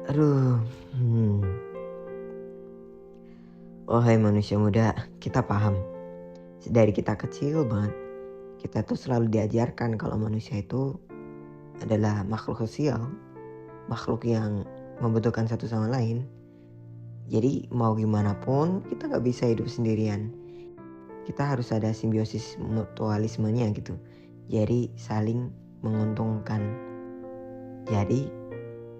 Aduh, hmm. Oh hai manusia muda, kita paham. Dari kita kecil banget, kita tuh selalu diajarkan kalau manusia itu adalah makhluk sosial, makhluk yang membutuhkan satu sama lain. Jadi mau gimana pun kita gak bisa hidup sendirian. Kita harus ada simbiosis mutualismenya gitu. Jadi saling menguntungkan. Jadi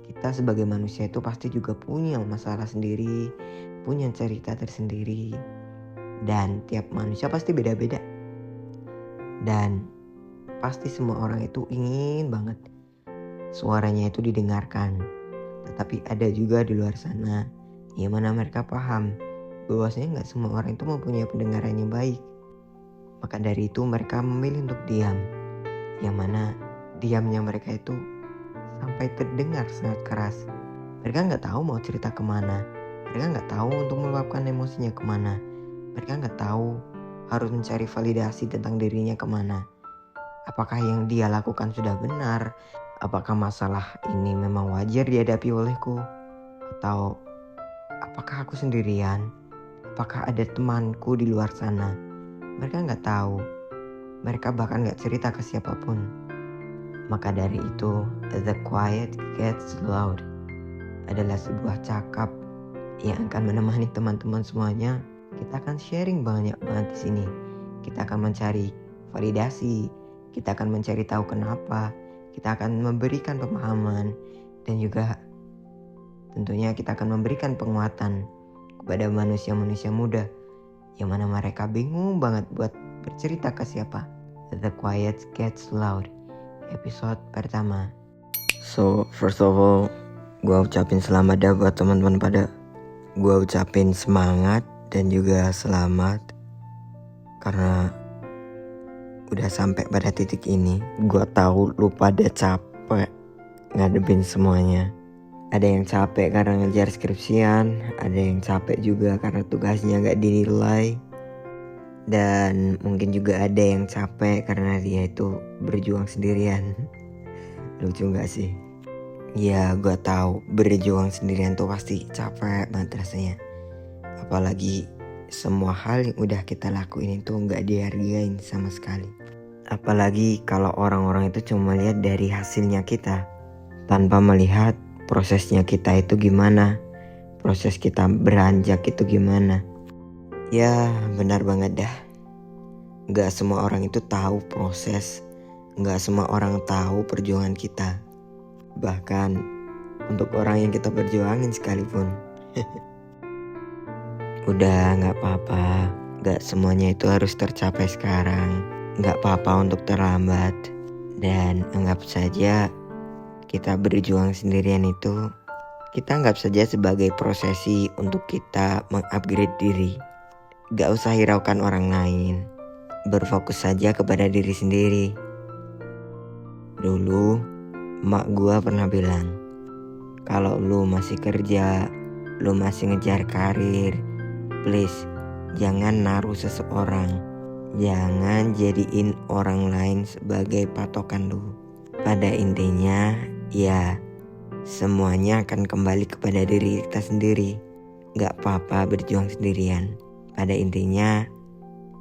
kita sebagai manusia itu pasti juga punya masalah sendiri, punya cerita tersendiri. Dan tiap manusia pasti beda-beda. Dan pasti semua orang itu ingin banget suaranya itu didengarkan. Tetapi ada juga di luar sana yang mana mereka paham bahwasanya gak semua orang itu mempunyai pendengaran yang baik. Maka dari itu mereka memilih untuk diam. Yang mana diamnya mereka itu sampai terdengar sangat keras. Mereka gak tahu mau cerita kemana. Mereka gak tahu untuk meluapkan emosinya kemana. Mereka gak tahu harus mencari validasi tentang dirinya kemana. Apakah yang dia lakukan sudah benar? Apakah masalah ini memang wajar dihadapi olehku? Atau apakah aku sendirian? Apakah ada temanku di luar sana? Mereka gak tahu. Mereka bahkan gak cerita ke siapapun. Maka dari itu, The Quiet Gets Loud adalah sebuah cakap yang akan menemani teman-teman semuanya. Kita akan sharing banyak banget di sini. Kita akan mencari validasi, kita akan mencari tahu kenapa, kita akan memberikan pemahaman, dan juga tentunya kita akan memberikan penguatan kepada manusia-manusia muda yang mana mereka bingung banget buat bercerita ke siapa. The Quiet Gets Loud, episode pertama. So, first of all, gue ucapin selamat dah buat teman-teman pada. Gue ucapin semangat dan juga selamat karena udah sampai pada titik ini. Gue tahu lu pada capek ngadepin semuanya. Ada yang capek karena ngejar skripsian, ada yang capek juga karena tugasnya gak dinilai, dan mungkin juga ada yang capek karena dia itu berjuang sendirian. Lucu gak sih? Ya gue tahu berjuang sendirian tuh pasti capek banget rasanya. Apalagi semua hal yang udah kita lakuin itu gak dihargain sama sekali. Apalagi kalau orang-orang itu cuma lihat dari hasilnya kita, tanpa melihat prosesnya kita itu gimana, proses kita beranjak itu gimana. Ya benar banget dah. Gak semua orang itu tahu proses, gak semua orang tahu perjuangan kita. Bahkan untuk orang yang kita perjuangin sekalipun. Udah gak apa-apa, gak semuanya itu harus tercapai sekarang. Gak apa-apa untuk terlambat. Dan anggap saja kita berjuang sendirian itu, kita anggap saja sebagai prosesi untuk kita mengupgrade diri. Gak usah hiraukan orang lain, berfokus saja kepada diri sendiri. Dulu emak gua pernah bilang, kalau lu masih kerja, lu masih ngejar karir, please jangan naruh seseorang, jangan jadiin orang lain sebagai patokan lu. Pada intinya ya semuanya akan kembali kepada diri kita sendiri. Gak apa-apa berjuang sendirian. Pada intinya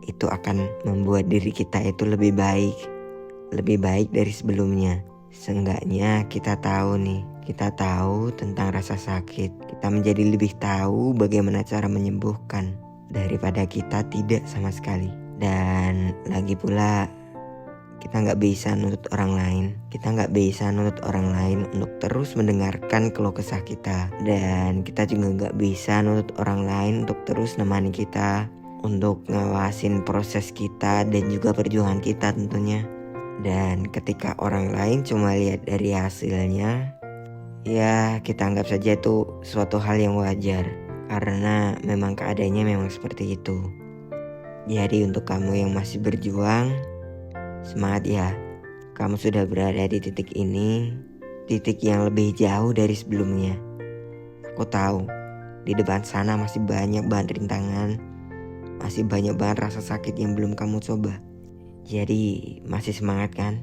itu akan membuat diri kita itu lebih baik dari sebelumnya. Seenggaknya kita tahu nih, kita tahu tentang rasa sakit. Kita menjadi lebih tahu bagaimana cara menyembuhkan daripada kita tidak sama sekali. Dan lagi pula kita gak bisa nuntut orang lain. Kita gak bisa nuntut orang lain untuk terus mendengarkan keluh kesah kita. Dan kita juga gak bisa nuntut orang lain untuk terus nemani kita, untuk ngawasin proses kita dan juga perjuangan kita tentunya. Dan ketika orang lain cuma lihat dari hasilnya, ya kita anggap saja itu suatu hal yang wajar, karena memang keadaannya memang seperti itu. Jadi untuk kamu yang masih berjuang, semangat ya. Kamu sudah berada di titik ini, titik yang lebih jauh dari sebelumnya. Aku tahu di depan sana masih banyak banget rintangan, masih banyak banget rasa sakit yang belum kamu coba. Jadi masih semangat kan?